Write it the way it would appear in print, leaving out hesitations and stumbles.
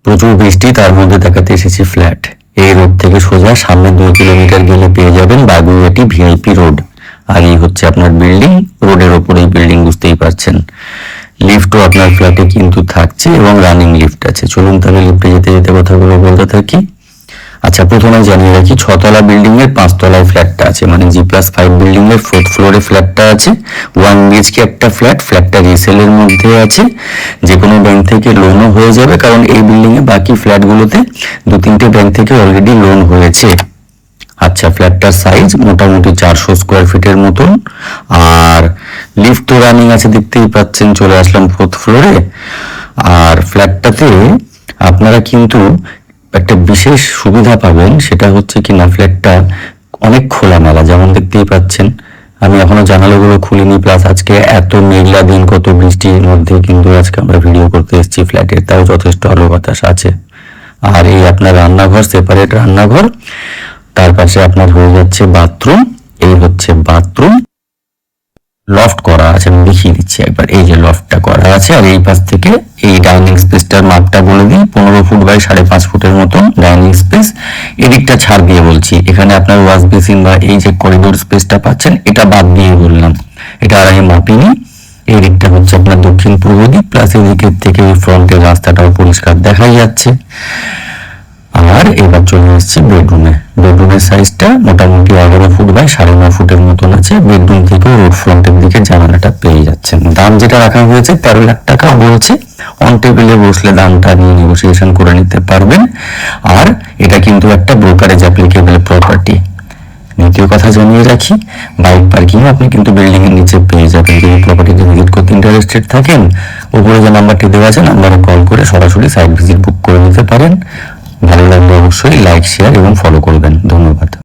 প্রচুর বৃষ্টি, তার মধ্যে দেখাতে এসেছি ফ্ল্যাট। এই রোড থেকে সোজা সামনে 2 কিলোমিটার গেলে পেয়ে যাবেন বাগুইআটি ভিআইপি রোড। আর এই হচ্ছে আপনার বিল্ডিং, রোডের ওপরেই বিল্ডিং, বুঝতেই পারছেন। লিফটও আপনার ফ্ল্যাটে কিন্তু থাকছে এবং রানিং লিফট আছে। চলুন তাহলে লিফটে যেতে যেতে কথাগুলো বলতে থাকি। আচ্ছা, প্রথমে জানিয়ে রাখি 6 তলা বিল্ডিং এর 5 তলায় ফ্ল্যাটটা আছে, মানে G+5 বিল্ডিং এর 4th ফ্লোরে ফ্ল্যাটটা আছে। 1 BHK একটা ফ্ল্যাটটা রিসেলের মধ্যে আছে। যে কোনো ব্যাংক থেকে লোনও হয়ে যাবে, কারণ এই বিল্ডিং এ বাকি ফ্ল্যাটগুলোতে 2-3টে ব্যাংক থেকে অলরেডি লোন হয়েছে। আচ্ছা, ফ্ল্যাটটার সাইজ মোটামুটি 400 স্কোয়ার ফিটের মতন। আর লিফট তো রানিং আছে, দেখতেই পাচ্ছেন। চলে আসলাম 4th ফ্লোরে। আর ফ্ল্যাটটাতে আপনারা কিন্তু একটা বিশেষ সুবিধা পাবেন, সেটা হচ্ছে কি না, ফ্ল্যাটটা অনেক খোলামেলা, যেমন দেখতেই পাচ্ছেন। আমি এখনো জানালাগুলো খুলিনি, প্লাস আজকে এত মেঘলা দিন, কত বৃষ্টির মধ্যে কিন্তু আজকে আমরা ভিডিও করতে এসেছি ফ্ল্যাটের, তাও যথেষ্ট আলো বাতাস আছে। আর এই আপনার রান্নাঘর, সেপারেট রান্নাঘর, তার পাশে আপনার হয়ে যাচ্ছে বাথরুম। এই হচ্ছে বাথরুম, লফট করা আছে, আমি দেখিয়ে দিচ্ছি একবার। এই যে লফটটা করা আছে, আর এই পাশ থেকে এই ডাইনিং স্পেসটার মাপটা বলে দিই, 15 ফুট বাই 5.5 ফুটের মতন ডাইনিং স্পেস। এদিকটা ছাড় দিয়ে বলছি, এখানে আপনার ওয়াশ বেসিন বা এই যে করিডোর স্পেসটা পাচ্ছেন, এটা বাদ দিয়ে বললাম, এটা আর আমি মাপিনি। এই দিকটা হচ্ছে আপনার দক্ষিণ পূর্ব দিক, প্লাস এই দিকের থেকে ফ্রন্টের রাস্তাটাও পরিষ্কার দেখাই যাচ্ছে। আর এবার চলে এসেছি বেডরুমে। বেডরুমের সাইজটা মোটামুটি 11 ফুট বাই 9.5 ফুটের মতন আছে। বেডরুম থেকে রোড ফ্রন্টের দিকে জানালাটা পেয়ে যাচ্ছেন। দাম যেটা রাখা হয়েছে 13 লাখ টাকা বলছে। অন টেবিলে বসলে দামটা নিয়ে নেগোসিয়েশন করে নিতে পারবেন। আর এটা কিন্তু একটা ব্রোকারেজ অ্যাপ্লিকেবল প্রপার্টি। দ্বিতীয় কথা জানিয়ে রাখি, বাইক পার্কিং আপনি কিন্তু বিল্ডিং এর নিচে পেয়ে যাবেন। যদি প্রপার্টিতে ভিজিট করতে ইন্টারেস্টেড থাকেন, উপরে যে নাম্বারটি দেওয়া আছে, নাম্বারে কল করে সরাসরি সাইট ভিজিট বুক করে নিতে পারেন। ভালো লাগলে অবশ্যই লাইক, শেয়ার এবং ফলো করবেন। ধন্যবাদ।